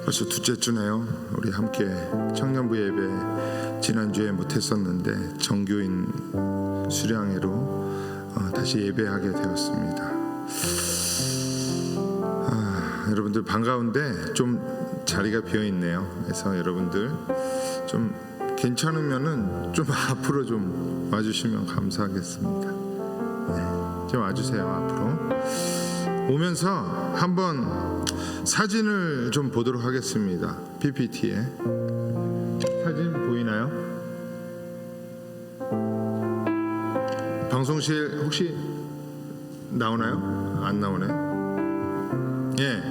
벌써 둘째 주네요. 우리 함께 청년부 예배 지난주에 못했었는데 정교인 수량회로 다시 예배하게 되었습니다. 여러분들 반가운데 좀 자리가 비어있네요. 그래서 여러분들 좀 괜찮으면은 좀 앞으로 좀 와주시면 감사하겠습니다. 네, 좀 와주세요. 앞으로 오면서 한번 사진을 좀 보도록 하겠습니다. PPT에 사진 보이나요? 방송실 혹시 나오나요? 안 나오네. 예,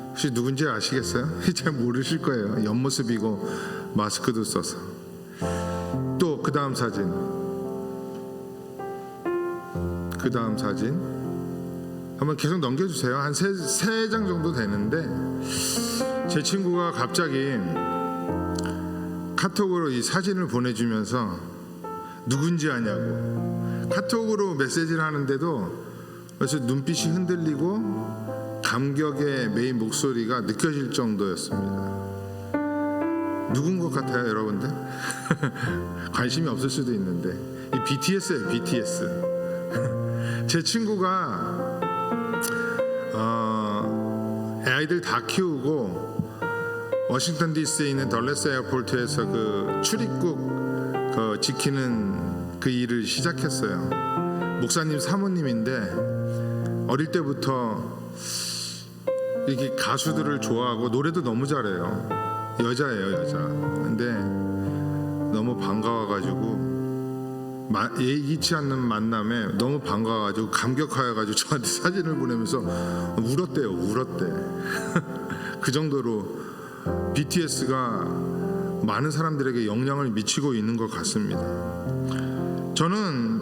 혹시 누군지 아시겠어요? 잘 모르실 거예요. 옆모습이고 마스크도 써서. 또 그 다음 사진, 그 다음 사진 한번 계속 넘겨주세요. 한 세 장 정도 되는데 제 친구가 갑자기 카톡으로 이 사진을 보내주면서 누군지 아냐고 카톡으로 메시지를 하는데도 그래서 눈빛이 흔들리고 감격의 메인 목소리가 느껴질 정도였습니다. 누군 것 같아요, 여러분들? 관심이 없을 수도 있는데 이 BTS예요, BTS. 제 친구가 아이들 다 키우고 워싱턴 DC에 있는 덜레스 에어포트에서 그 출입국 지키는 그 일을 시작했어요. 목사님 사모님인데 어릴 때부터 이렇게 가수들을 좋아하고 노래도 너무 잘해요. 여자예요, 여자. 근데 너무 반가워가지고 예기치 않는 만남에 너무 반가워가지고 감격하여가지고 저한테 사진을 보내면서 울었대요. 울었대. 그 정도로 BTS가 많은 사람들에게 영향을 미치고 있는 것 같습니다. 저는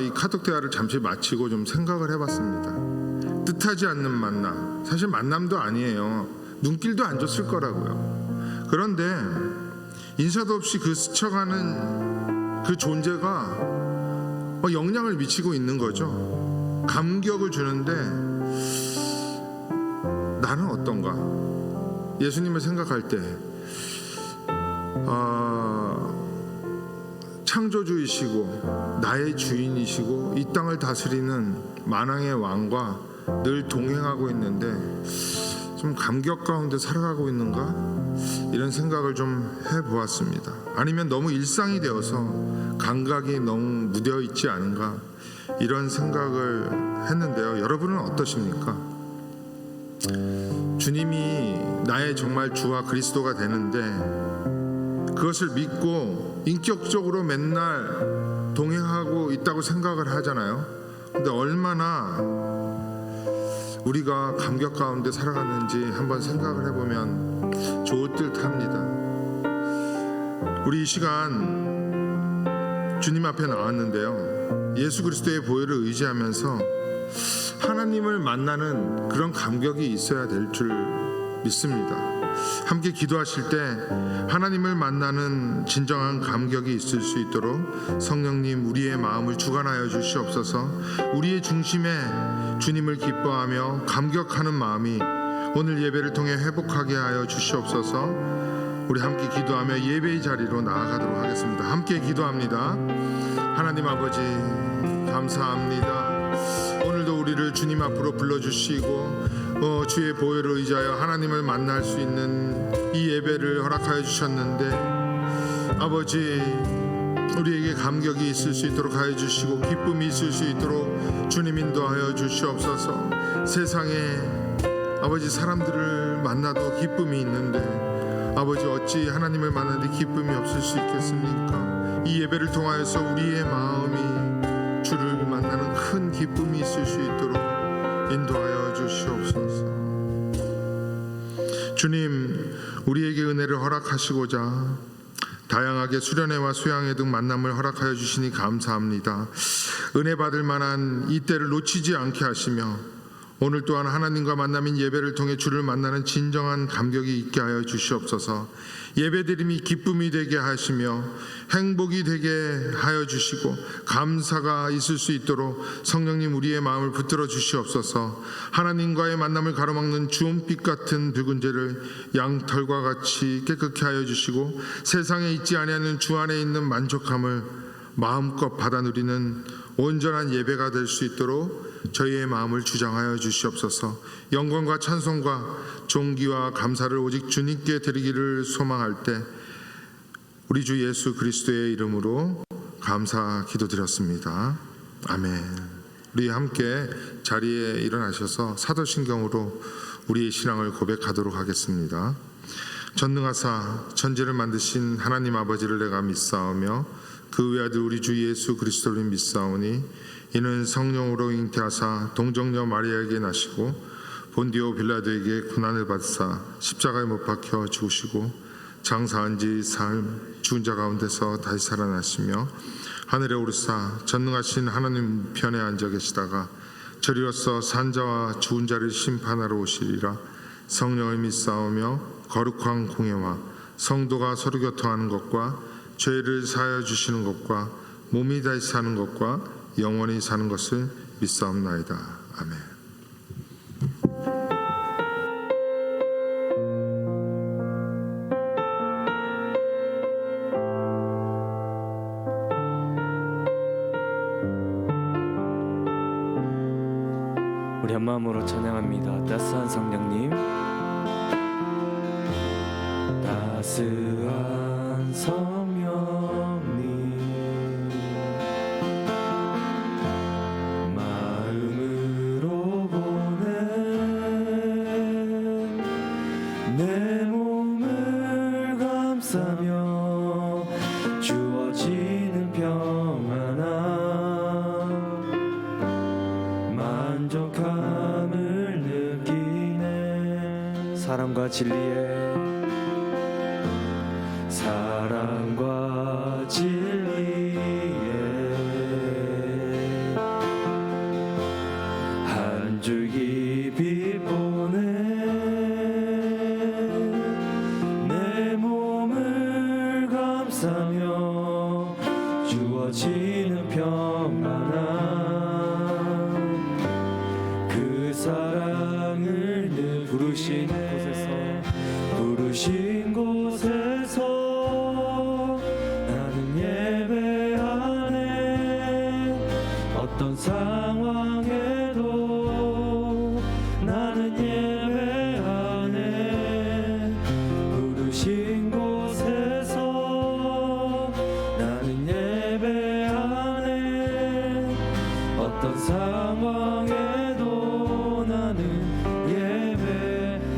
이 카톡 대화를 잠시 마치고 좀 생각을 해봤습니다. 뜻하지 않는 만남, 사실 만남도 아니에요. 눈길도 안 줬을 거라고요. 그런데 인사도 없이 그 스쳐가는 그 존재가 영향을 미치고 있는 거죠. 감격을 주는데 나는 어떤가? 예수님을 생각할 때 창조주이시고 나의 주인이시고 이 땅을 다스리는 만왕의 왕과 늘 동행하고 있는데 좀 감격 가운데 살아가고 있는가? 이런 생각을 좀 해보았습니다. 아니면 너무 일상이 되어서 감각이 너무 무뎌 있지 않은가? 이런 생각을 했는데요. 여러분은 어떠십니까? 주님이 나의 정말 주와 그리스도가 되는데 그것을 믿고 인격적으로 맨날 동행하고 있다고 생각을 하잖아요. 근데 얼마나 우리가 감격 가운데 살아갔는지 한번 생각을 해보면 좋을 듯 합니다. 우리 이 시간 주님 앞에 나왔는데요. 예수 그리스도의 보혈을 의지하면서 하나님을 만나는 그런 감격이 있어야 될 줄 믿습니다. 함께 기도하실 때 하나님을 만나는 진정한 감격이 있을 수 있도록 성령님 우리의 마음을 주관하여 주시옵소서. 우리의 중심에 주님을 기뻐하며 감격하는 마음이 오늘 예배를 통해 회복하게 하여 주시옵소서. 우리 함께 기도하며 예배의 자리로 나아가도록 하겠습니다. 함께 기도합니다. 하나님 아버지 감사합니다. 오늘도 우리를 주님 앞으로 불러주시고 주의 보혈을 의지하여 하나님을 만날 수 있는 이 예배를 허락하여 주셨는데 아버지 우리에게 감격이 있을 수 있도록 하여 주시고 기쁨이 있을 수 있도록 주님 인도하여 주시옵소서. 세상에 아버지 사람들을 만나도 기쁨이 있는데 아버지 어찌 하나님을 만나는데 기쁨이 없을 수 있겠습니까? 이 예배를 통하여서 우리의 마음이 주를 만나는 큰 기쁨이 있을 수 있도록 인도하여 주시옵소서. 주님 우리에게 은혜를 허락하시고자 다양하게 수련회와 수양회 등 만남을 허락하여 주시니 감사합니다. 은혜 받을 만한 이 때를 놓치지 않게 하시며 오늘 또한 하나님과 만남인 예배를 통해 주를 만나는 진정한 감격이 있게 하여 주시옵소서. 예배드림이 기쁨이 되게 하시며 행복이 되게 하여 주시고 감사가 있을 수 있도록 성령님 우리의 마음을 붙들어 주시옵소서. 하나님과의 만남을 가로막는 주홍빛 같은 붉은 죄를 양털과 같이 깨끗게 하여 주시고 세상에 있지 아니하는 주 안에 있는 만족함을 마음껏 받아 누리는 온전한 예배가 될 수 있도록 저희의 마음을 주장하여 주시옵소서. 영광과 찬송과 존귀와 감사를 오직 주님께 드리기를 소망할 때 우리 주 예수 그리스도의 이름으로 감사 기도드렸습니다. 아멘. 우리 함께 자리에 일어나셔서 사도신경으로 우리의 신앙을 고백하도록 하겠습니다. 전능하사 천지를 만드신 하나님 아버지를 내가 믿사오며 그 외아들 우리 주 예수 그리스도를 믿사오니 이는 성령으로 잉태하사 동정녀 마리아에게 나시고 본디오 빌라도에게 고난을 받사 십자가에 못 박혀 죽으시고 장사한 지 사흘 죽은 자 가운데서 다시 살아나시며 하늘에 오르사 전능하신 하나님 편에 앉아 계시다가 저리로서 산자와 죽은 자를 심판하러 오시리라. 성령을 믿사오며 거룩한 공예와 성도가 서로 교통하는 것과 죄를 사하여 주시는 것과 몸이 다시 사는 것과 영원히 사는 것을 믿사옵나이다. 아멘. 우리 한 마음으로 찬양합니다. 따스한 성령님, 따스한 성령님, 마음으로 보낸 내 몸을 감싸며 주어지는 평안함 만족함을 느끼네. 사랑과 진리에 한 줄기 빛 보내 내 몸을 감싸며 주어지는 평안함 그 사랑을 늘 부르신 곳에서 어떤 상황에도 나는 예배하네. 부르신 곳에서 나는 예배하네. 어떤 상황에도 나는 예배하네.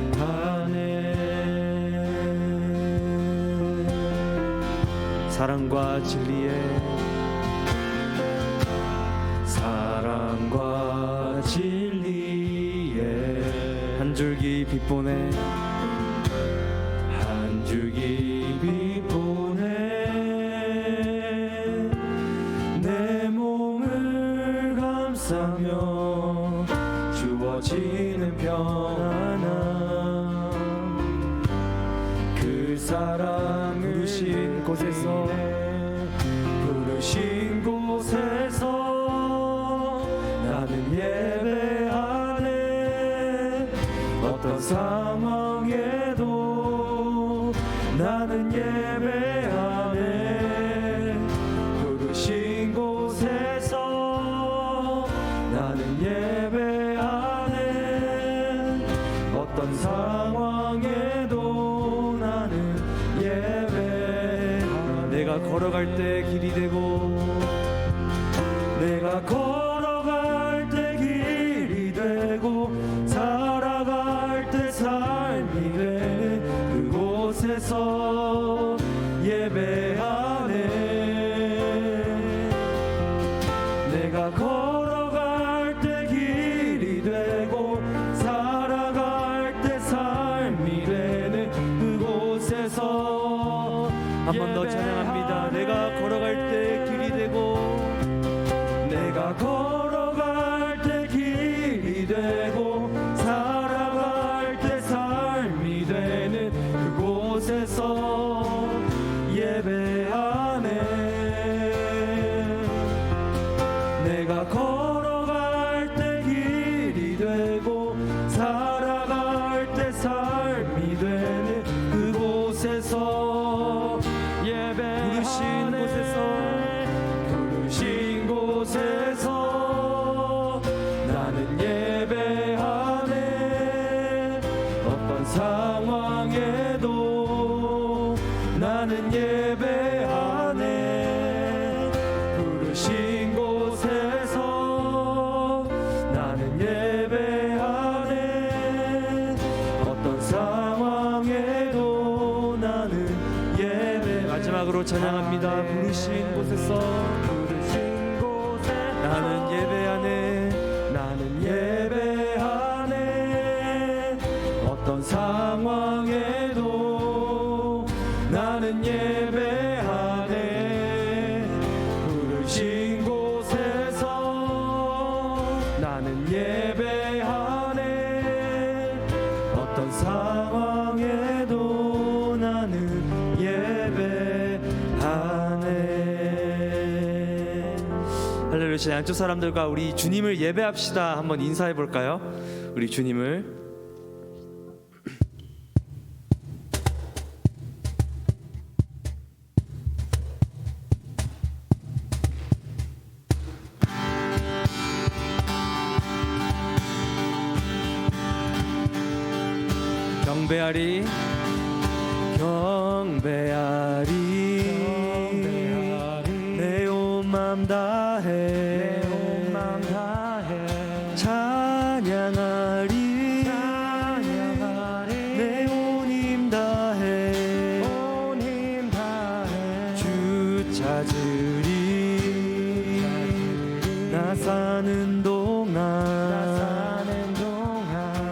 사랑과 진리에 한 줄기 빛 보내 한 줄기 빛 보내 내 몸을 감싸며 주어지는 평안함 그 사랑 부르신 곳에서 나는 예배하네. 어떤 상황에도 나는 예배하네. 부르신 곳에서 나는 예배하네. 어떤 상황에도 나는 예배하네. 내가 걸어갈 때 길이 되고 내가 걸어갈 때 길이 되고 살아갈 때 삶이 되는 그곳에서 예배하네. 내가 걸어갈 때 길이 되고 살아갈 때 삶이 되는 그곳에서 한 번 더 찬양합니다. 내가 걸어갈 때 길이 되고 내가 걸어갈 때 길이 되고 부르신 곳에서 나는 예배하네. 어떤 상황에도 나는 예배하네. 부르신 곳에서 나는 예배하네. 어떤 상황에도 나는 예배. 마지막으로 찬양합니다. 부르신 곳에서 나는 예배하네. 나는 예배하네. 어떤 상황에도 나는 예배하네. 부르신 곳에서 나는 예배하네. 어떤 상황에도 나는 예배하네. 할렐루야. 양쪽 사람들과 우리 주님을 예배합시다. 한번 인사해 볼까요? 우리 주님을 경배하리 경배하리 내 온 맘 다해 찬양하리 내 온 힘 다해 주 찾으리 나 사는 동안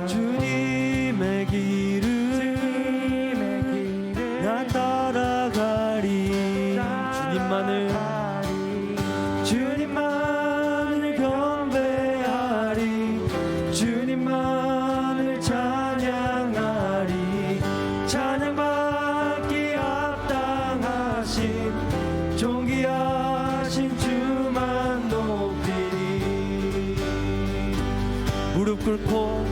주님의 길을 나 따라가리. 주님만을 경배하리. 주님만을 찬양하리. 찬양받기 합당하신 존귀하신 주만 높이리. 무릎 꿇고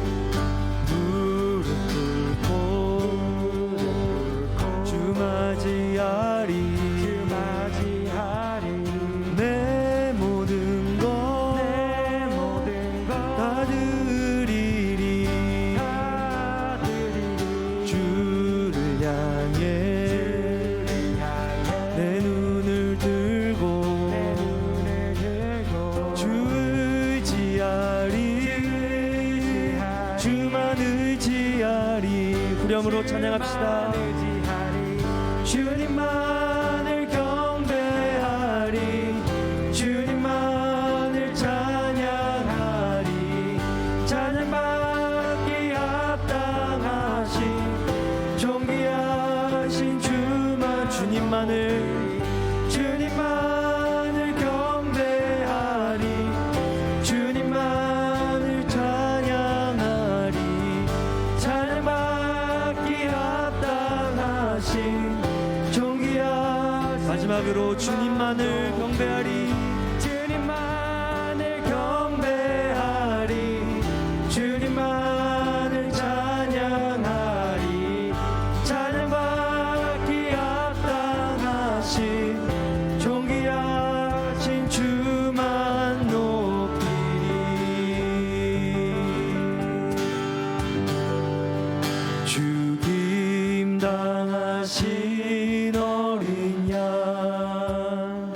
주 맞이하리. 내 모든 것 다 드리리. 주를 향해 내 눈을 들고 주 의지하리. 주만 의지하리. 후렴으로 찬양합시다. 주님만을 경배하리. 주님만을 찬양하리. 찬양받기 합당하신 존귀하신 주만. 주님만을 경배하리. 주님만을 찬양하리. 찬양받기 합당하신 마지막으로 주님만을 경배하리. 주님만을 경배하리. 주님만을 찬양하리. 찬양받기 합당하신 존귀하신 주만 높이리. 죽임 당하신 어린 양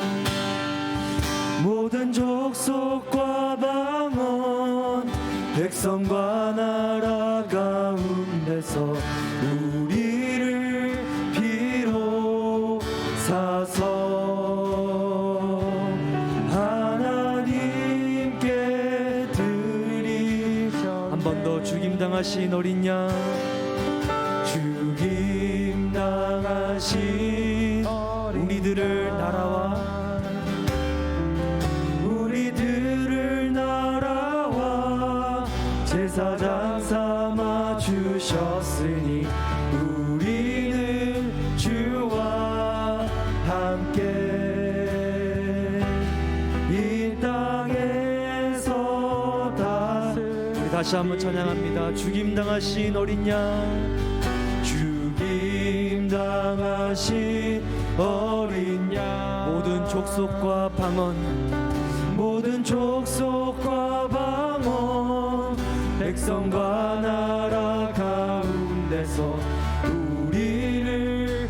모든 족속과 방언 백성과 나라 가운데서 우리를 비로사서 하나님께 드리셔. 한 번 더 죽임 당하신 어린 양. 죽임 당하신 우리들을 나라와 제사장 삼아 주셨으니 우리는 주와 함께 이 땅에서 우리 다시 한번 찬양합니다. 죽임 당하신 어린 양. 죽임 당하신 어린 양. 족속과 방언 모든 족속과 방언 백성과 나라 가운데서 우리를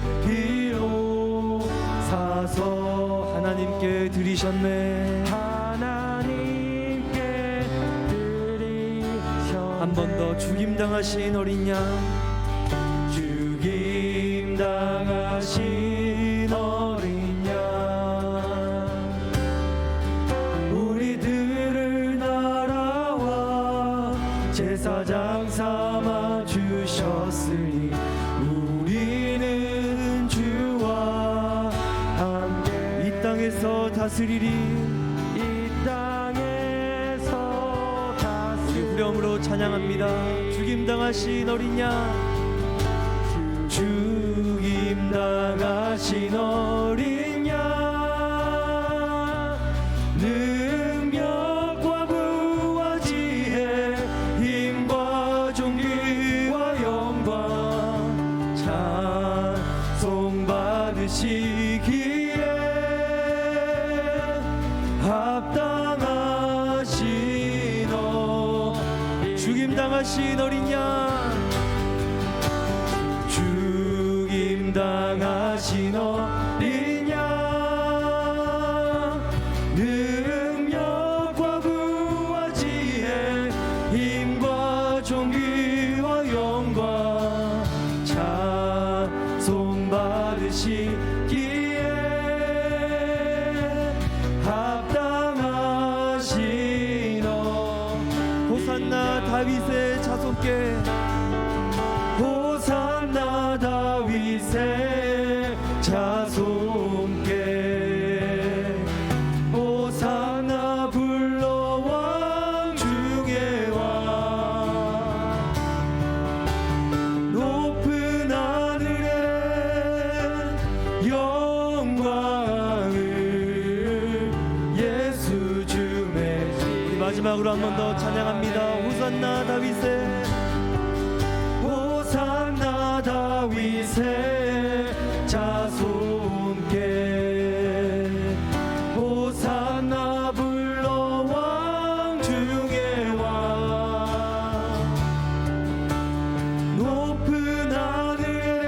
비로사서 하나님께 드리셨네. 하나님께 드리셨네. 한 번 더 죽임당하신 어린 양 죽임당하신 어린 양 우리들을 나라와 제사장 삼아 주셨으니 우리는 주와 함께 이 땅에서 다스리리. 이 땅에서 우리 후렴으로 찬양합니다. 죽임당하신 어린 양 죽임당하신 어린 양 능력과 부와 지혜 힘과 존귀와 영광 찬송 받으시기에 합당하신 죽임당하신 어린 양 죽임당하신 어린 양 능력과 부와 지혜 힘과 존귀와 영광 찬송 받으시기에 합당하신 호산나 다윗의 자손께 호산나 다윗의 자손께 호산나 불러 왕 중의 왕 높은 하늘에 영광을 예수 주의 우리 마지막으로 한 번 더 찬양합니다. 호산나 다윗의 호산나 다윗의 자손께 호산나 불러 왕 중의 왕 높은 하늘에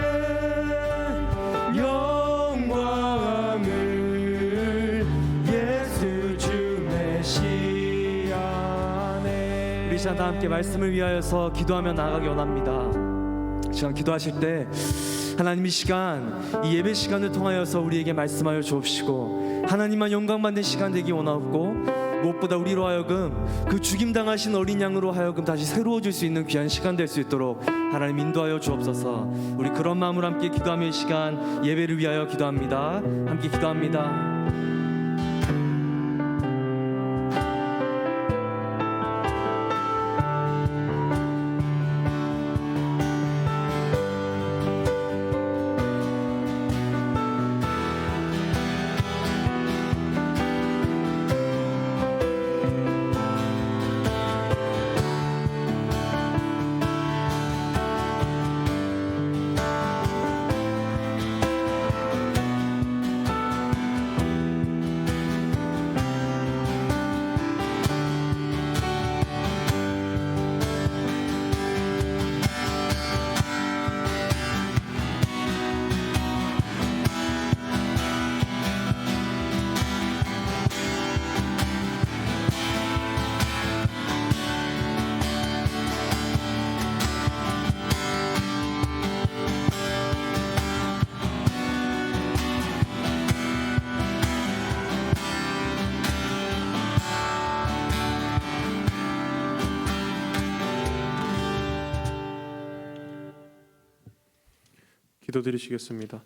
영광을 예수 주 메시아네. 우리 시간 다 함께 말씀을 위하여서 기도하며 나아가기 원합니다. 시간 기도하실 때 하나님 이 시간 이 예배 시간을 통하여서 우리에게 말씀하여 주옵시고 하나님만 영광 받는 시간 되기 원하옵고 무엇보다 우리로 하여금 그 죽임당하신 어린 양으로 하여금 다시 새로워질 수 있는 귀한 시간 될 수 있도록 하나님 인도하여 주옵소서. 우리 그런 마음으로 함께 기도하며 이 시간 예배를 위하여 기도합니다. 함께 기도합니다. 기도드리시겠습니다.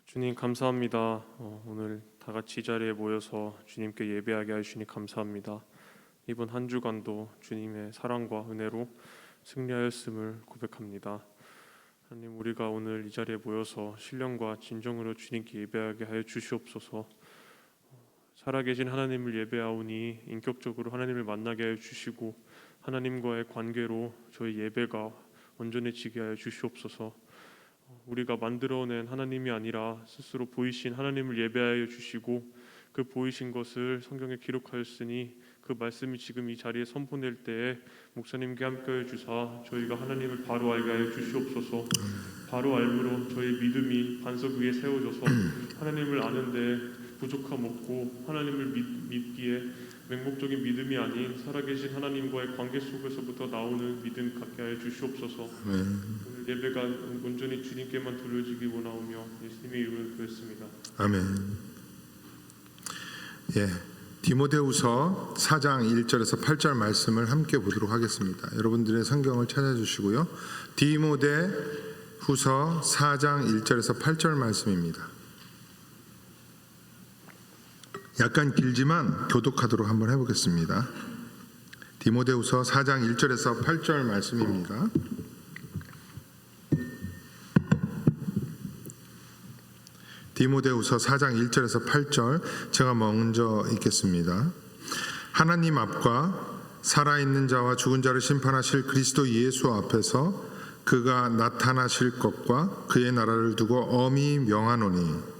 주님 감사합니다. 오늘 다 같이 이 자리에 모여서 주님께 예배하게 하시니 감사합니다. 이번 한 주간도 주님의 사랑과 은혜로 승리하였음을 고백합니다. 하나님, 우리가 오늘 이 자리에 모여서 신령과 진정으로 주님께 예배하게 하여 주시옵소서. 살아계신 하나님을 예배하오니 인격적으로 하나님을 만나게 하여 주시고 하나님과의 관계로 저희 예배가 온전해지게 하여 주시옵소서. 우리가 만들어낸 하나님이 아니라 스스로 보이신 하나님을 예배하여 주시고 그 보이신 것을 성경에 기록하였으니 그 말씀이 지금 이 자리에 선포될 때에 목사님께 함께하여 주사 저희가 하나님을 바로 알게 하여 주시옵소서. 바로 알므로 저희 믿음이 반석 위에 세워져서 하나님을 아는데 부족함 없고 하나님을 믿기에 맹목적인 믿음이 아닌 살아계신 하나님과의 관계 속에서부터 나오는 믿음 갖게 하여 주시옵소서. 오늘 예배가 온전히 주님께만 돌려지기 원하오며 예수님의 이름으로 기도했습니다. 아멘. 예, 디모데후서 4장 1절에서 8절 말씀을 함께 보도록 하겠습니다. 여러분들의 성경을 찾아주시고요. 디모데후서 4장 1절에서 8절 말씀입니다. 약간 길지만 교독하도록 한번 해보겠습니다. 디모데후서 4장 1절에서 8절 말씀입니다. 디모데후서 4장 1절에서 8절 제가 먼저 읽겠습니다. 하나님 앞과 살아있는 자와 죽은 자를 심판하실 그리스도 예수 앞에서 그가 나타나실 것과 그의 나라를 두고 엄히 명하노니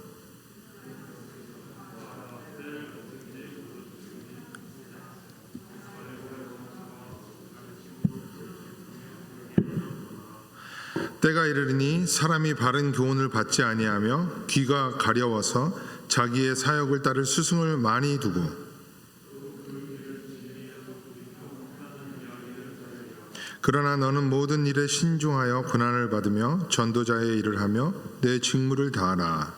때가 이르리니 사람이 바른 교훈을 받지 아니하며 귀가 가려워서 자기의 사역을 따를 스승을 많이 두고 그러나 너는 모든 일에 신중하여 고난을 받으며 전도자의 일을 하며 내 직무를 다하라.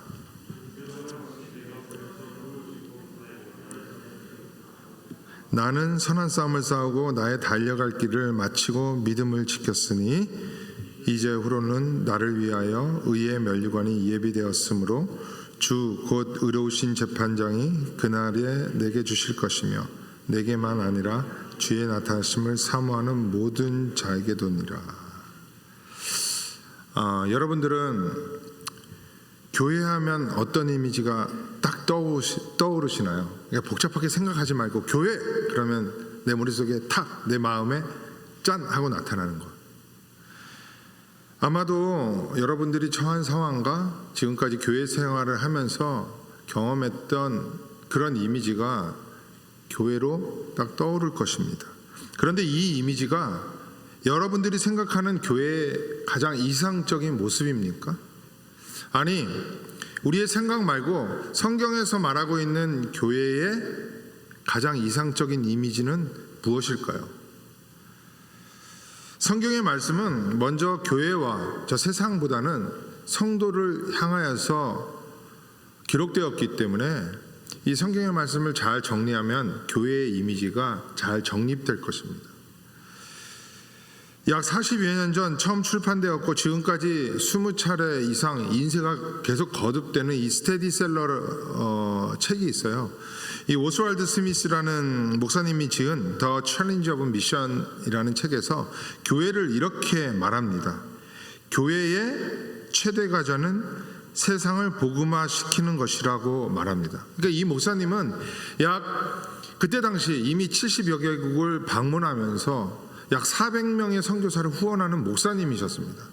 나는 선한 싸움을 싸우고 나의 달려갈 길을 마치고 믿음을 지켰으니 이제 후로는 나를 위하여 의의 면류관이 예비되었으므로 주 곧 의로우신 재판장이 그날에 내게 주실 것이며 내게만 아니라 주의 나타나심을 사모하는 모든 자에게도니라. 여러분들은 교회하면 어떤 이미지가 딱 떠오르시나요? 그러니까 복잡하게 생각하지 말고 교회 그러면 내 머릿속에 탁 내 마음에 짠 하고 나타나는 것. 아마도 여러분들이 처한 상황과 지금까지 교회 생활을 하면서 경험했던 그런 이미지가 교회로 딱 떠오를 것입니다. 그런데 이 이미지가 여러분들이 생각하는 교회의 가장 이상적인 모습입니까? 아니, 우리의 생각 말고 성경에서 말하고 있는 교회의 가장 이상적인 이미지는 무엇일까요? 성경의 말씀은 먼저 교회와 저 세상보다는 성도를 향하여서 기록되었기 때문에 이 성경의 말씀을 잘 정리하면 교회의 이미지가 잘 정립될 것입니다. 약 40여 년 전 처음 출판되었고 지금까지 20차례 이상 인쇄가 계속 거듭되는 이 스테디셀러 책이 있어요. 이 오스왈드 스미스라는 목사님이 지은 더 챌린지 오브 미션이라는 책에서 교회를 이렇게 말합니다. 교회의 최대 과제는 세상을 복음화시키는 것이라고 말합니다. 그러니까 이 목사님은 그때 당시 이미 70여 개국을 방문하면서 약 400명의 선교사를 후원하는 목사님이셨습니다.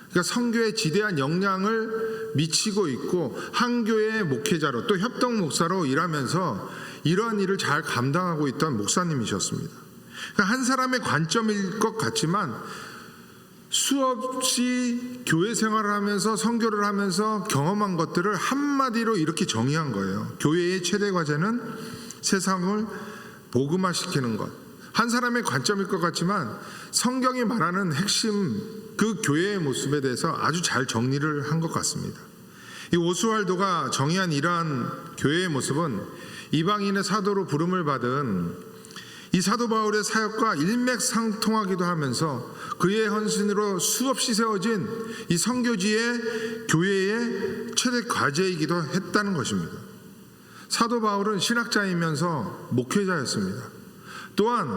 그러니까 선교에 지대한 영향을 미치고 있고 한 교회의 목회자로 또 협동 목사로 일하면서 이러한 일을 잘 감당하고 있던 목사님이셨습니다. 그러니까 한 사람의 관점일 것 같지만 수없이 교회 생활을 하면서 선교를 하면서 경험한 것들을 한마디로 이렇게 정의한 거예요. 교회의 최대 과제는 세상을 복음화시키는 것. 한 사람의 관점일 것 같지만 성경이 말하는 핵심 그 교회의 모습에 대해서 아주 잘 정리를 한 것 같습니다. 이 오스왈도가 정의한 이러한 교회의 모습은 이방인의 사도로 부름을 받은 이 사도 바울의 사역과 일맥상통하기도 하면서 그의 헌신으로 수없이 세워진 이 선교지의 교회의 최대 과제이기도 했다는 것입니다. 사도 바울은 신학자이면서 목회자였습니다. 또한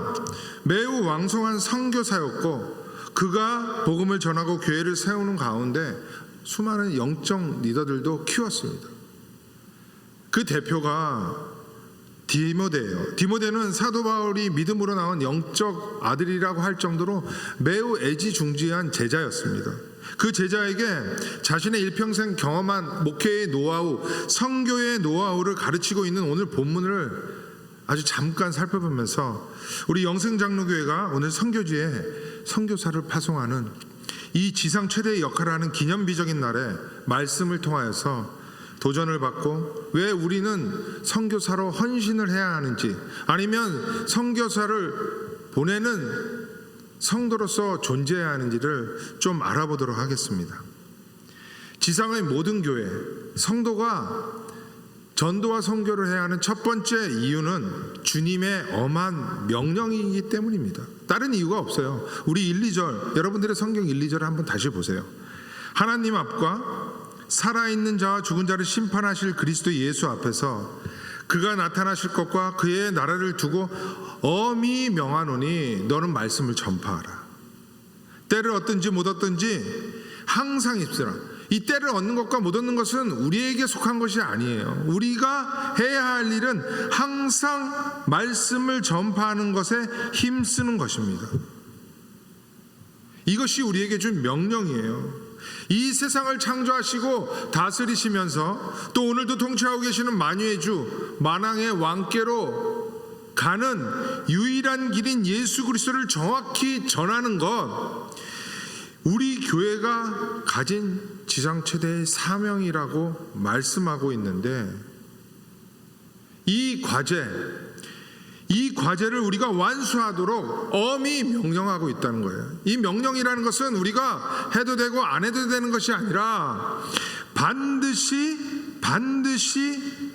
매우 왕성한 선교사였고 그가 복음을 전하고 교회를 세우는 가운데 수많은 영적 리더들도 키웠습니다. 그 대표가 디모데예요. 디모데는 사도 바울이 믿음으로 나온 영적 아들이라고 할 정도로 매우 애지중지한 제자였습니다. 그 제자에게 자신의 일평생 경험한 목회의 노하우, 선교의 노하우를 가르치고 있는 오늘 본문을 아주 잠깐 살펴보면서 우리 영생장로교회가 오늘 선교지에 선교사를 파송하는 이 지상 최대의 역할을 하는 기념비적인 날에 말씀을 통하여서 도전을 받고 왜 우리는 선교사로 헌신을 해야 하는지, 아니면 선교사를 보내는 성도로서 존재해야 하는지를 좀 알아보도록 하겠습니다. 지상의 모든 교회, 성도가 전도와 선교를 해야 하는 첫 번째 이유는 주님의 엄한 명령이기 때문입니다. 다른 이유가 없어요. 우리 1, 2절, 여러분들의 성경 1, 2절을 한번 다시 보세요. 하나님 앞과 살아있는 자와 죽은 자를 심판하실 그리스도 예수 앞에서 그가 나타나실 것과 그의 나라를 두고 엄히 명하노니 너는 말씀을 전파하라. 때를 얻든지 못 얻든지 항상 입으라. 이 때를 얻는 것과 못 얻는 것은 우리에게 속한 것이 아니에요. 우리가 해야 할 일은 항상 말씀을 전파하는 것에 힘쓰는 것입니다. 이것이 우리에게 준 명령이에요. 이 세상을 창조하시고 다스리시면서 또 오늘도 통치하고 계시는 만유의 주, 만왕의 왕께로 가는 유일한 길인 예수 그리스도를 정확히 전하는 것, 우리 교회가 가진 지상 최대의 사명이라고 말씀하고 있는데, 이 과제를 우리가 완수하도록 엄히 명령하고 있다는 거예요. 이 명령이라는 것은 우리가 해도 되고 안 해도 되는 것이 아니라 반드시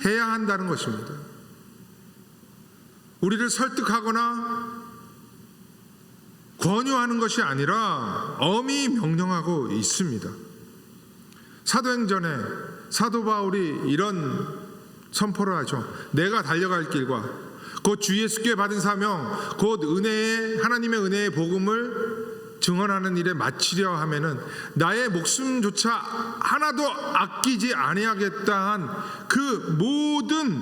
해야 한다는 것입니다. 우리를 설득하거나 권유하는 것이 아니라 엄히 명령하고 있습니다. 사도행전에 사도 바울이 이런 선포를 하죠. 내가 달려갈 길과 곧 주 예수께 받은 사명, 곧 하나님의 은혜의 복음을 증언하는 일에 마치려 하면은 나의 목숨조차 하나도 아끼지 아니하겠다 한 그 모든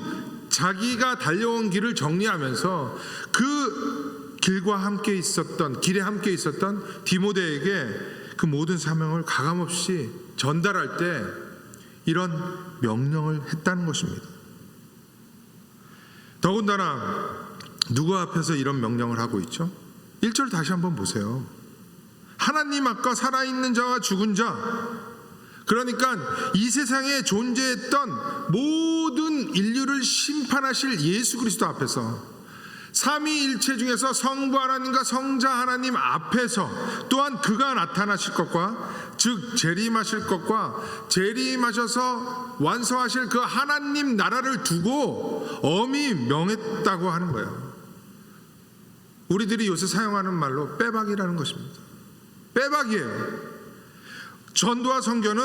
자기가 달려온 길을 정리하면서 그 길에 함께 있었던 디모데에게 그 모든 사명을 가감없이 전달할 때 이런 명령을 했다는 것입니다. 더군다나 누구 앞에서 이런 명령을 하고 있죠? 1절 다시 한번 보세요. 하나님 앞과 살아있는 자와 죽은 자, 그러니까 이 세상에 존재했던 모든 인류를 심판하실 예수 그리스도 앞에서, 삼위일체 중에서 성부 하나님과 성자 하나님 앞에서 또한 그가 나타나실 것과, 즉 재림하실 것과 재림하셔서 완성하실 그 하나님 나라를 두고 엄히 명했다고 하는 거예요. 우리들이 요새 사용하는 말로 빼박이라는 것입니다. 빼박이에요. 전도와 선교는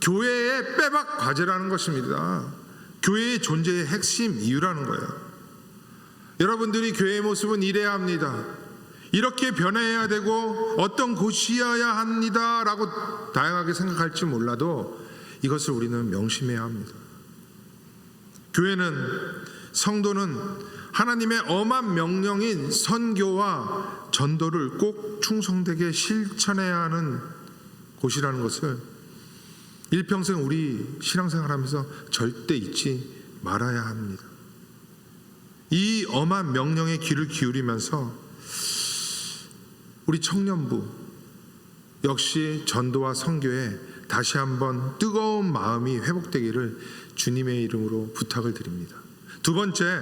교회의 빼박 과제라는 것입니다. 교회의 존재의 핵심 이유라는 거예요. 여러분들이 교회의 모습은 이래야 합니다, 이렇게 변해야 되고 어떤 곳이어야 합니다 라고 다양하게 생각할지 몰라도 이것을 우리는 명심해야 합니다. 교회는, 성도는 하나님의 엄한 명령인 선교와 전도를 꼭 충성되게 실천해야 하는 곳이라는 것을 일평생 우리 신앙생활하면서 절대 잊지 말아야 합니다. 이 엄한 명령에 귀를 기울이면서 우리 청년부 역시 전도와 선교에 다시 한번 뜨거운 마음이 회복되기를 주님의 이름으로 부탁을 드립니다. 두 번째,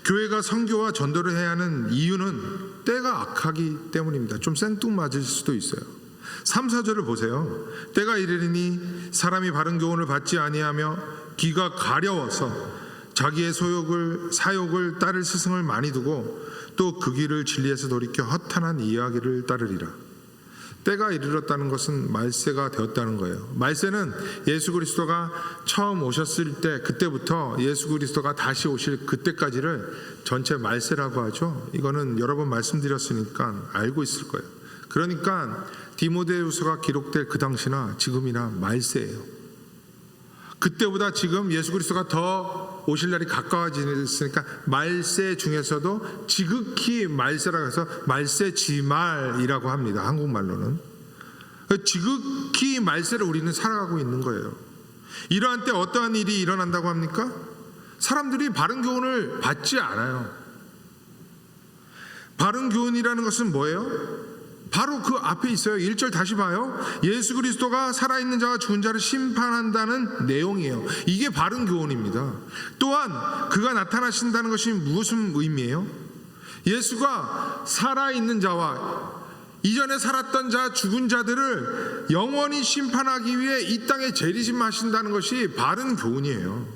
교회가 선교와 전도를 해야 하는 이유는 때가 악하기 때문입니다. 좀 생뚱맞을 수도 있어요. 3, 4절을 보세요. 때가 이르리니 사람이 바른 교훈을 받지 아니하며 귀가 가려워서 자기의 사욕을 따를 스승을 많이 두고 또 그 길을 진리에서 돌이켜 허탄한 이야기를 따르리라. 때가 이르렀다는 것은 말세가 되었다는 거예요. 말세는 예수 그리스도가 처음 오셨을 때, 그때부터 예수 그리스도가 다시 오실 그때까지를 전체 말세라고 하죠. 이거는 여러 번 말씀드렸으니까 알고 있을 거예요. 그러니까 디모데후서가 기록될 그 당시나 지금이나 말세예요. 그때보다 지금 예수 그리스도가 더 오실 날이 가까워지니까 말세 중에서도 지극히 말세라고 해서 말세지말이라고 합니다. 한국말로는. 지극히 말세를 우리는 살아가고 있는 거예요. 이러한 때 어떠한 일이 일어난다고 합니까? 사람들이 바른 교훈을 받지 않아요. 바른 교훈이라는 것은 뭐예요? 바로 그 앞에 있어요. 1절 다시 봐요. 예수 그리스도가 살아있는 자와 죽은 자를 심판한다는 내용이에요. 이게 바른 교훈입니다. 또한 그가 나타나신다는 것이 무슨 의미예요? 예수가 살아있는 자와 이전에 살았던 자, 죽은 자들을 영원히 심판하기 위해 이 땅에 재림하신다는 것이 바른 교훈이에요.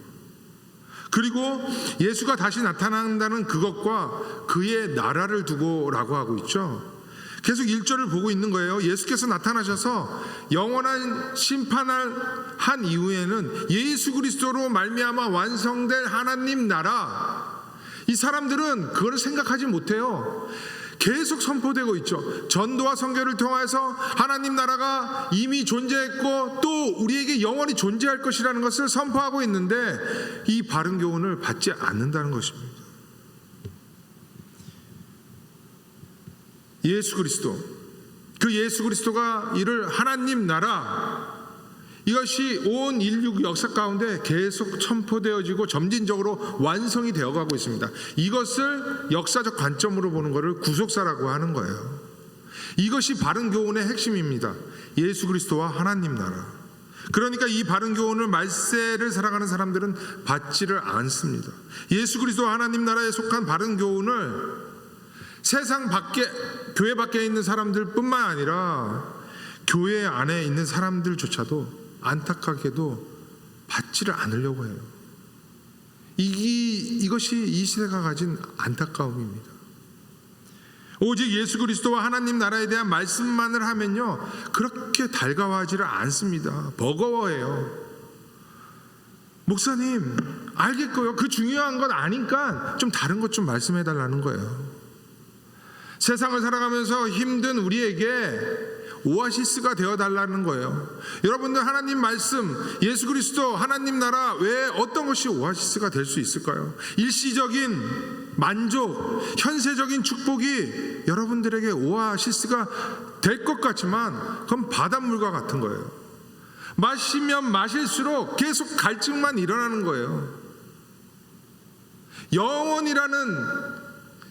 그리고 예수가 다시 나타난다는 그것과 그의 나라를 두고라고 하고 있죠. 계속 1절을 보고 있는 거예요. 예수께서 나타나셔서 영원한 심판을 한 이후에는 예수 그리스도로 말미암아 완성될 하나님 나라, 이 사람들은 그걸 생각하지 못해요. 계속 선포되고 있죠. 전도와 선교를 통해서 하나님 나라가 이미 존재했고 또 우리에게 영원히 존재할 것이라는 것을 선포하고 있는데 이 바른 교훈을 받지 않는다는 것입니다. 예수 그리스도, 그 예수 그리스도가 이를 하나님 나라, 이것이 온 인류 역사 가운데 계속 선포되어지고 점진적으로 완성이 되어가고 있습니다. 이것을 역사적 관점으로 보는 것을 구속사라고 하는 거예요. 이것이 바른 교훈의 핵심입니다. 예수 그리스도와 하나님 나라. 그러니까 이 바른 교훈을 말세를 살아가는 사람들은 받지를 않습니다. 예수 그리스도와 하나님 나라에 속한 바른 교훈을 세상 밖에, 교회 밖에 있는 사람들 뿐만 아니라 교회 안에 있는 사람들조차도 안타깝게도 받지를 않으려고 해요. 이것이 이 시대가 가진 안타까움입니다. 오직 예수 그리스도와 하나님 나라에 대한 말씀만을 하면요, 그렇게 달가워하지를 않습니다. 버거워해요. 목사님, 알겠고요. 그 중요한 건 아니까 좀 다른 것 좀 말씀해 달라는 거예요. 세상을 살아가면서 힘든 우리에게 오아시스가 되어달라는 거예요. 여러분들, 하나님 말씀, 예수 그리스도, 하나님 나라 외에 어떤 것이 오아시스가 될 수 있을까요? 일시적인 만족, 현세적인 축복이 여러분들에게 오아시스가 될 것 같지만 그건 바닷물과 같은 거예요. 마시면 마실수록 계속 갈증만 일어나는 거예요. 영원이라는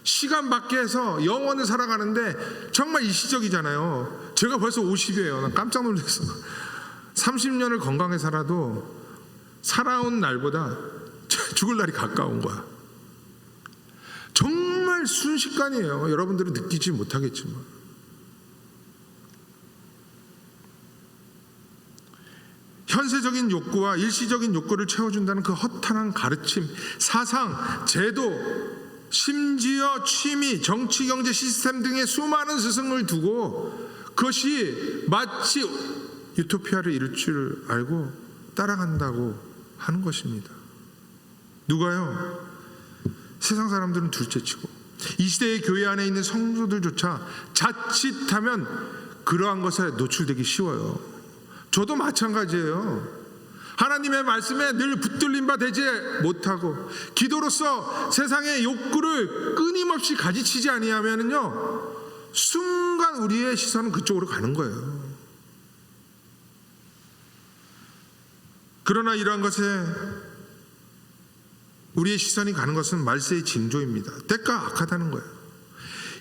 시간 밖에서 영원을 살아가는데 정말 일시적이잖아요. 제가 벌써 50이에요. 난 깜짝 놀랐어. 30년을 건강에 살아도 살아온 날보다 죽을 날이 가까운 거야. 정말 순식간이에요. 여러분들은 느끼지 못하겠지만. 현세적인 욕구와 일시적인 욕구를 채워준다는 그 허탄한 가르침, 사상, 제도, 심지어 취미, 정치, 경제 시스템 등의 수많은 스승을 두고 그것이 마치 유토피아를 이룰 줄 알고 따라간다고 하는 것입니다. 누가요? 세상 사람들은 둘째치고 이 시대의 교회 안에 있는 성도들조차 자칫하면 그러한 것에 노출되기 쉬워요. 저도 마찬가지예요. 하나님의 말씀에 늘 붙들린 바 되지 못하고 기도로서 세상의 욕구를 끊임없이 가지치지 아니하면요, 순간 우리의 시선은 그쪽으로 가는 거예요. 그러나 이러한 것에 우리의 시선이 가는 것은 말세의 징조입니다. 때가 악하다는 거예요.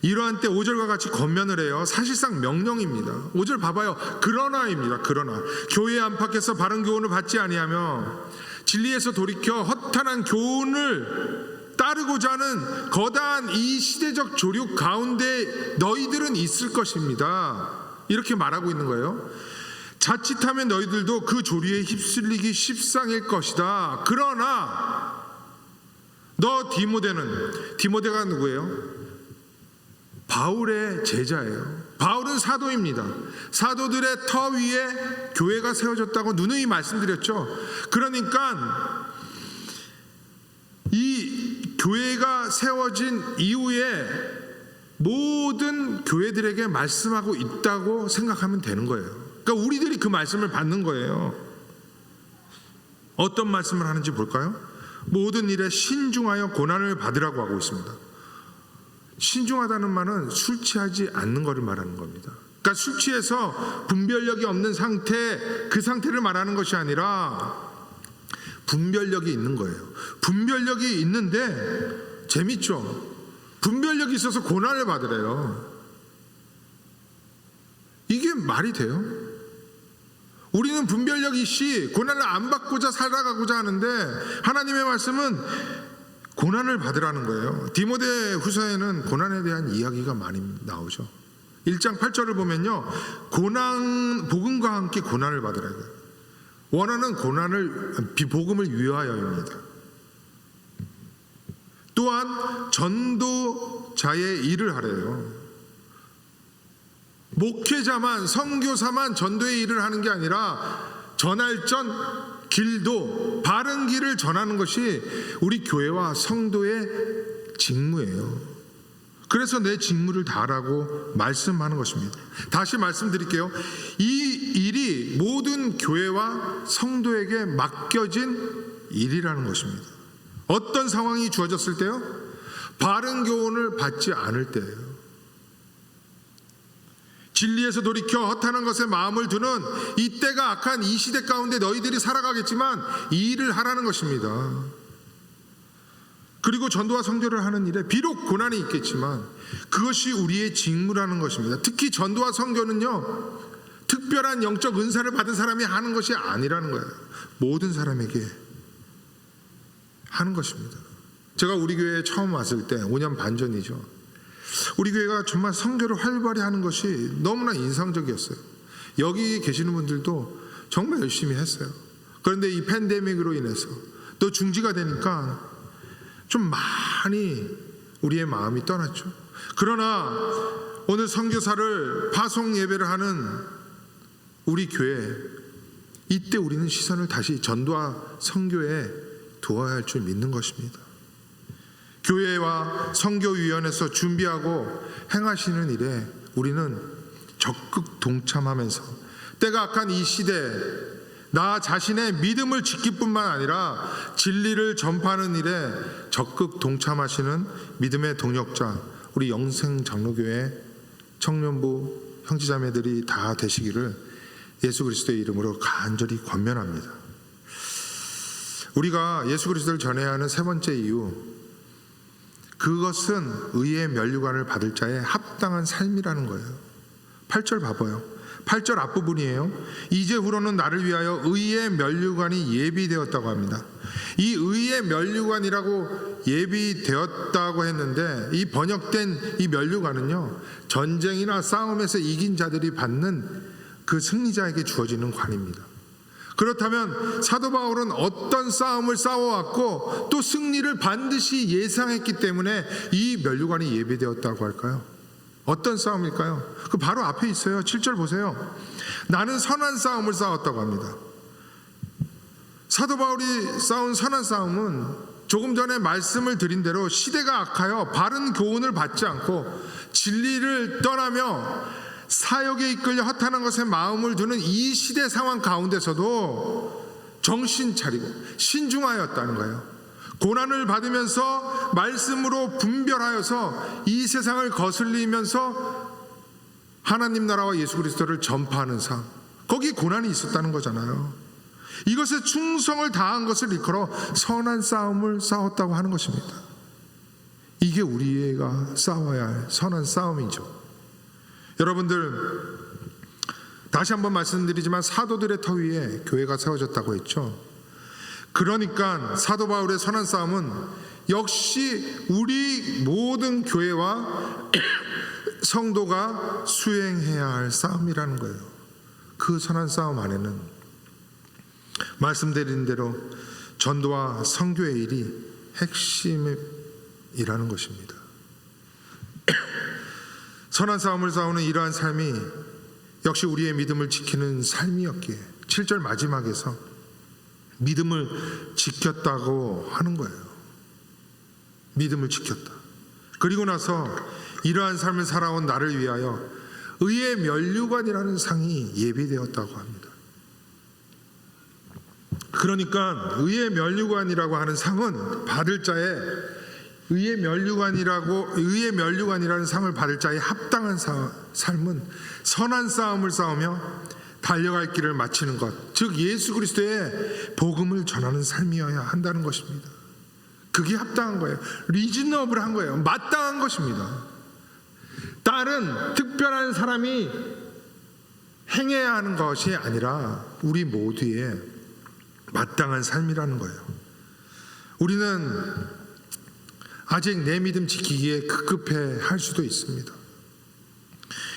이러한 때 5절과 같이 권면을 해요. 사실상 명령입니다. 5절 봐봐요. 그러나입니다. 그러나 교회 안팎에서 바른 교훈을 받지 아니하며 진리에서 돌이켜 허탄한 교훈을 따르고자 하는 거대한 이 시대적 조류 가운데 너희들은 있을 것입니다. 이렇게 말하고 있는 거예요. 자칫하면 너희들도 그 조류에 휩쓸리기 십상일 것이다. 그러나 너 디모데가 누구예요? 바울의 제자예요. 바울은 사도입니다. 사도들의 터 위에 교회가 세워졌다고 누누이 말씀드렸죠. 그러니까 이 교회가 세워진 이후에 모든 교회들에게 말씀하고 있다고 생각하면 되는 거예요. 그러니까 우리들이 그 말씀을 받는 거예요. 어떤 말씀을 하는지 볼까요? 모든 일에 신중하여 고난을 받으라고 하고 있습니다. 신중하다는 말은 술 취하지 않는 것을 말하는 겁니다. 그러니까 술 취해서 분별력이 없는 상태, 그 상태를 말하는 것이 아니라 분별력이 있는 거예요. 분별력이 있는데 재밌죠. 분별력이 있어서 고난을 받으래요. 이게 말이 돼요? 우리는 분별력이 있이 고난을 안 받고자 살아가고자 하는데 하나님의 말씀은 고난을 받으라는 거예요. 디모데 후서에는 고난에 대한 이야기가 많이 나오죠. 1장 8절을 보면요, 복음과 함께 고난을 받으라고요. 원하는 복음을 위하여입니다. 또한 전도자의 일을 하래요. 목회자만, 선교사만 전도의 일을 하는 게 아니라 전할전, 길도, 바른 길을 전하는 것이 우리 교회와 성도의 직무예요. 그래서 내 직무를 다하라고 말씀하는 것입니다. 다시 말씀드릴게요. 이 일이 모든 교회와 성도에게 맡겨진 일이라는 것입니다. 어떤 상황이 주어졌을 때요? 바른 교훈을 받지 않을 때예요. 진리에서 돌이켜 허탄한 것에 마음을 두는 이 때가 악한 이 시대 가운데 너희들이 살아가겠지만 이 일을 하라는 것입니다. 그리고 전도와 선교를 하는 일에 비록 고난이 있겠지만 그것이 우리의 직무라는 것입니다. 특히 전도와 선교는요, 특별한 영적 은사를 받은 사람이 하는 것이 아니라는 거예요. 모든 사람에게 하는 것입니다. 제가 우리 교회에 처음 왔을 때 5년 반 전이죠. 우리 교회가 정말 선교를 활발히 하는 것이 너무나 인상적이었어요. 여기 계시는 분들도 정말 열심히 했어요. 그런데 이 팬데믹으로 인해서 또 중지가 되니까 좀 많이 우리의 마음이 떠났죠. 그러나 오늘 선교사를 파송 예배를 하는 우리 교회, 이때 우리는 시선을 다시 전도와 선교에 두어야 할 줄 믿는 것입니다. 교회와 선교위원회에서 준비하고 행하시는 일에 우리는 적극 동참하면서 때가 악한 이 시대에 나 자신의 믿음을 지킬 뿐만 아니라 진리를 전파하는 일에 적극 동참하시는 믿음의 동역자, 우리 영생장로교회 청년부 형제자매들이 다 되시기를 예수 그리스도의 이름으로 간절히 권면합니다. 우리가 예수 그리스도를 전해야 하는 세 번째 이유, 그것은 의의 면류관을 받을 자의 합당한 삶이라는 거예요. 8절 봐봐요. 8절 앞부분이에요. 이제후로는 나를 위하여 의의 면류관이 예비되었다고 합니다. 이 의의 면류관이라고 예비되었다고 했는데 이 번역된 이 면류관은요, 전쟁이나 싸움에서 이긴 자들이 받는 그 승리자에게 주어지는 관입니다. 그렇다면 사도 바울은 어떤 싸움을 싸워왔고 또 승리를 반드시 예상했기 때문에 이 면류관이 예비되었다고 할까요? 어떤 싸움일까요? 그 바로 앞에 있어요. 7절 보세요. 나는 선한 싸움을 싸웠다고 합니다. 사도 바울이 싸운 선한 싸움은 조금 전에 말씀을 드린 대로 시대가 악하여 바른 교훈을 받지 않고 진리를 떠나며 사역에 이끌려 허탄한 것에 마음을 두는 이 시대 상황 가운데서도 정신 차리고 신중하였다는 거예요. 고난을 받으면서 말씀으로 분별하여서 이 세상을 거슬리면서 하나님 나라와 예수 그리스도를 전파하는 삶, 거기에 고난이 있었다는 거잖아요. 이것에 충성을 다한 것을 일컬어 선한 싸움을 싸웠다고 하는 것입니다. 이게 우리가 싸워야 할 선한 싸움이죠. 여러분들, 다시 한번 말씀드리지만 사도들의 터 위에 교회가 세워졌다고 했죠. 그러니까 사도 바울의 선한 싸움은 역시 우리 모든 교회와 성도가 수행해야 할 싸움이라는 거예요. 그 선한 싸움 안에는 말씀드린 대로 전도와 선교의 일이 핵심이라는 것입니다. 선한 싸움을 싸우는 이러한 삶이 역시 우리의 믿음을 지키는 삶이었기에 7절 마지막에서 믿음을 지켰다고 하는 거예요. 믿음을 지켰다. 그리고 나서 이러한 삶을 살아온 나를 위하여 의의 면류관이라는 상이 예비되었다고 합니다. 그러니까 의의 면류관이라고 하는 상은 받을 자의 의의 면류관이라는 상을 받을 자의 합당한 삶은 선한 싸움을 싸우며 달려갈 길을 마치는 것, 즉 예수 그리스도의 복음을 전하는 삶이어야 한다는 것입니다. 그게 합당한 거예요. 리즈너블한 거예요. 마땅한 것입니다. 다른 특별한 사람이 행해야 하는 것이 아니라 우리 모두의 마땅한 삶이라는 거예요. 우리는 아직 내 믿음 지키기에 급급해 할 수도 있습니다.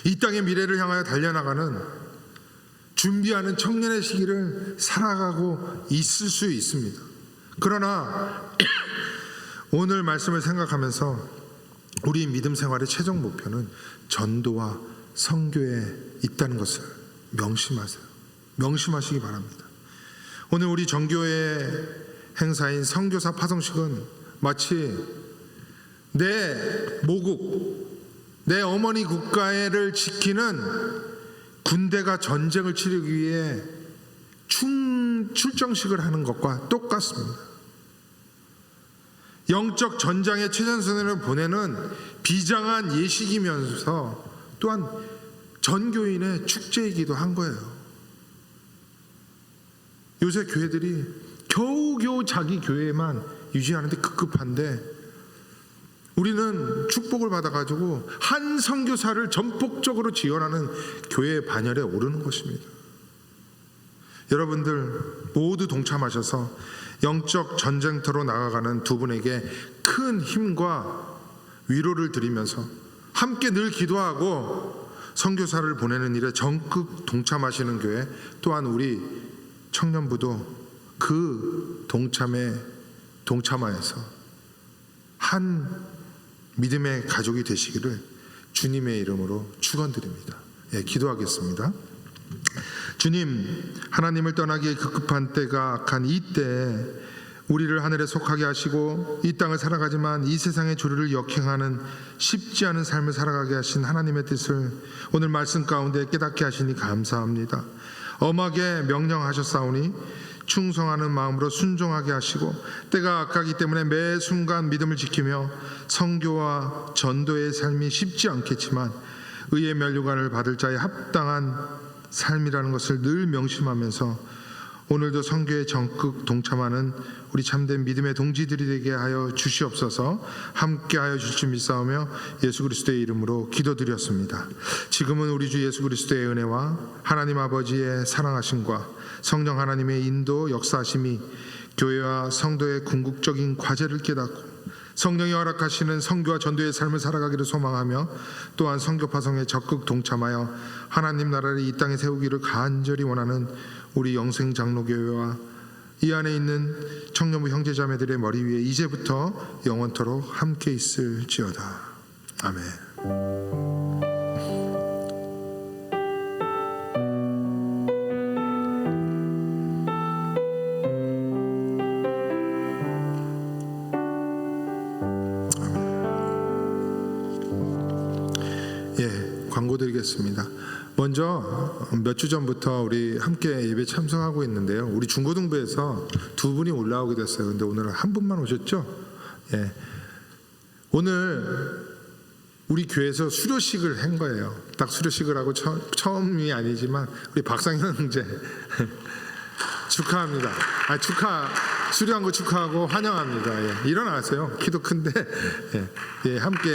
이 땅의 미래를 향하여 달려나가는 준비하는 청년의 시기를 살아가고 있을 수 있습니다. 그러나 오늘 말씀을 생각하면서 우리 믿음 생활의 최종 목표는 전도와 선교에 있다는 것을 명심하세요. 명심하시기 바랍니다. 오늘 우리 정교회 행사인 선교사 파송식은 마치 내 모국, 내 어머니 국가를 지키는 군대가 전쟁을 치르기 위해 출정식을 하는 것과 똑같습니다. 영적 전장의 최전선을 보내는 비장한 예식이면서 또한 전교인의 축제이기도 한 거예요. 요새 교회들이 겨우겨우 자기 교회만 유지하는데 급급한데, 우리는 축복을 받아가지고 한 선교사를 전폭적으로 지원하는 교회의 반열에 오르는 것입니다. 여러분들 모두 동참하셔서 영적 전쟁터로 나아가는 두 분에게 큰 힘과 위로를 드리면서 함께 늘 기도하고 선교사를 보내는 일에 적극 동참하시는 교회, 또한 우리 청년부도 그 동참에 동참하여서 한 믿음의 가족이 되시기를 주님의 이름으로 축원드립니다. 기도하겠습니다. 주님, 하나님을 떠나기에 급급한 때가 악한 이때 우리를 하늘에 속하게 하시고 이 땅을 살아가지만 이 세상의 조류를 역행하는 쉽지 않은 삶을 살아가게 하신 하나님의 뜻을 오늘 말씀 가운데 깨닫게 하시니 감사합니다. 엄하게 명령하셨사오니 충성하는 마음으로 순종하게 하시고, 때가 악하기 때문에 매 순간 믿음을 지키며 선교와 전도의 삶이 쉽지 않겠지만 의의 면류관을 받을 자의 합당한 삶이라는 것을 늘 명심하면서 오늘도 선교에 적극 동참하는 우리 참된 믿음의 동지들이 되게 하여 주시옵소서. 함께하여 주실 줄 믿사오며 예수 그리스도의 이름으로 기도드렸습니다. 지금은 우리 주 예수 그리스도의 은혜와 하나님 아버지의 사랑하심과 성령 하나님의 인도 역사하심이 교회와 성도의 궁극적인 과제를 깨닫고 성령이 허락하시는 선교와 전도의 삶을 살아가기를 소망하며, 또한 선교 파송에 적극 동참하여 하나님 나라를 이 땅에 세우기를 간절히 원하는 우리 영생 장로교회와 이 안에 있는 청년부 형제자매들의 머리 위에 이제부터 영원토록 함께 있을지어다. 아멘. 광고 드리겠습니다. 먼저 몇 주 전부터 우리 함께 예배 참석하고 있는데요. 우리 중고등부에서 두 분이 올라오게 됐어요. 근데 오늘은 한 분만 오셨죠? 오늘 우리 교회에서 수료식을 한 거예요. 딱 수료식을 하고 처음이 아니지만 우리 박상현 형제 축하합니다. 수료한 거 축하하고 환영합니다. 일어나세요. 키도 큰데 함께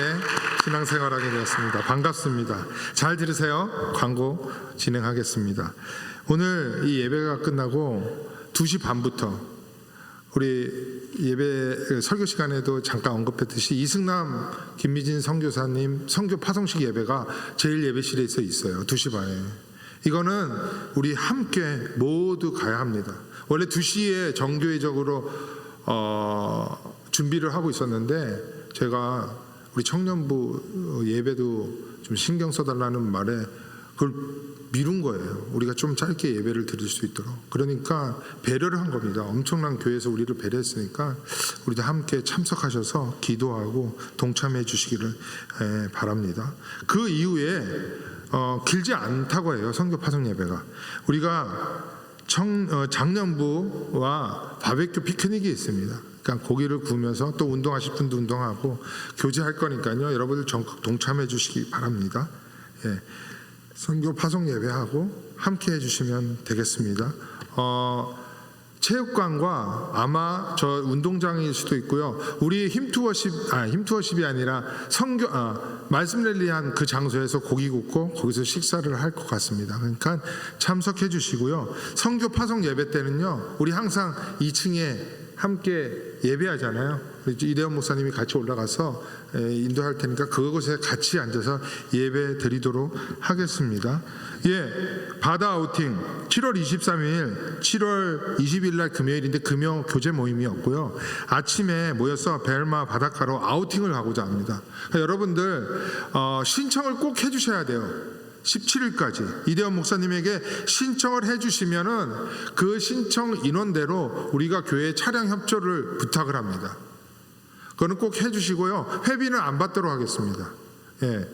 신앙생활하게 되었습니다. 반갑습니다. 잘 들으세요. 광고 진행하겠습니다. 오늘 이 예배가 끝나고 2시 반부터 우리 예배 설교 시간에도 잠깐 언급했듯이 이승남 김미진 선교사님 선교 파송식 예배가 제일 예배실에 있어요. 2시 반에. 이거는 우리 함께 모두 가야 합니다. 원래 2시에 정교회적으로 준비를 하고 있었는데 제가 우리 청년부 예배도 좀 신경 써달라는 말에 그걸 미룬 거예요. 우리가 좀 짧게 예배를 드릴 수 있도록. 그러니까 배려를 한 겁니다. 엄청난 교회에서 우리를 배려했으니까 우리도 함께 참석하셔서 기도하고 동참해 주시기를 바랍니다. 그 이후에 길지 않다고 해요. 선교 파송 예배가. 우리가 장년부와 바베큐 피크닉이 있습니다. 그러니까 고기를 구우면서 또 운동하실 분도 운동하고 교제할 거니까요. 여러분들 적극 동참해 주시기 바랍니다. 예. 선교 파송 예배하고 함께 해주시면 되겠습니다. 체육관과 아마 저 운동장일 수도 있고요. 우리 힘투어십이 아니라 선교 말씀 랠리한 그 장소에서 고기 굽고 거기서 식사를 할 것 같습니다. 그러니까 참석해 주시고요. 선교 파송 예배 때는요, 우리 항상 2층에 함께 예배하잖아요. 이대원 목사님이 같이 올라가서 인도할 테니까 그곳에 같이 앉아서 예배 드리도록 하겠습니다. 예, 바다 아우팅 7월 23일, 7월 20일 날 금요일인데 금요 교제 모임이었고요. 아침에 모여서 벨마 바닷가로 아우팅을 가고자 합니다. 그러니까 여러분들 신청을 꼭 해주셔야 돼요. 17일까지 이대원 목사님에게 신청을 해주시면은 그 신청 인원대로 우리가 교회 차량 협조를 부탁을 합니다. 그거는 꼭 해주시고요. 회비는 안 받도록 하겠습니다. 예.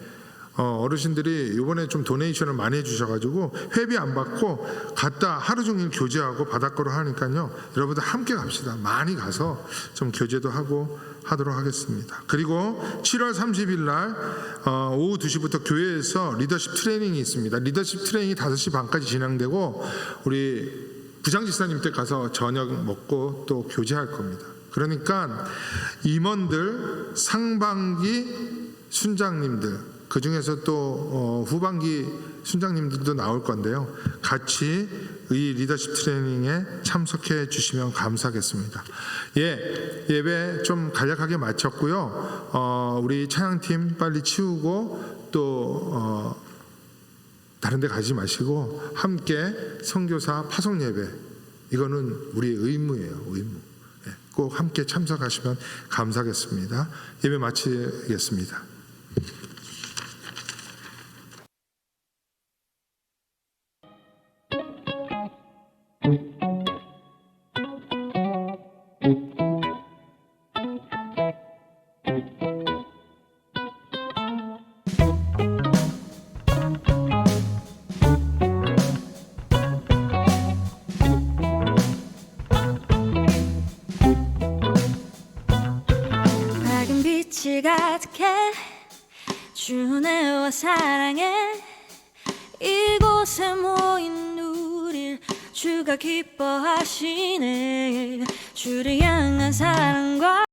어르신들이 이번에 좀 도네이션을 많이 해주셔가지고 회비 안 받고 갔다 하루 종일 교제하고 바닷가로 하니까요. 여러분들 함께 갑시다. 많이 가서 좀 교제도 하고 하도록 하겠습니다. 그리고 7월 30일 날 오후 2시부터 교회에서 리더십 트레이닝이 있습니다. 리더십 트레이닝이 5시 반까지 진행되고 우리 부장지사님 댁 가서 저녁 먹고 또 교제할 겁니다. 그러니까 임원들, 상반기 순장님들, 그 중에서 또 후반기 순장님들도 나올 건데요. 같이 이 리더십 트레이닝에 참석해 주시면 감사하겠습니다. 예, 예배 좀 간략하게 마쳤고요. 우리 찬양팀 빨리 치우고 또 다른 데 가지 마시고 함께 선교사 파송 예배, 이거는 우리의 의무예요. 의무. 예, 꼭 함께 참석하시면 감사하겠습니다. 예배 마치겠습니다. 밝은 빛이 가득해 주내와 사랑해 이곳에 모인 우릴 주가 기뻐하시네. 주를 향한 사랑과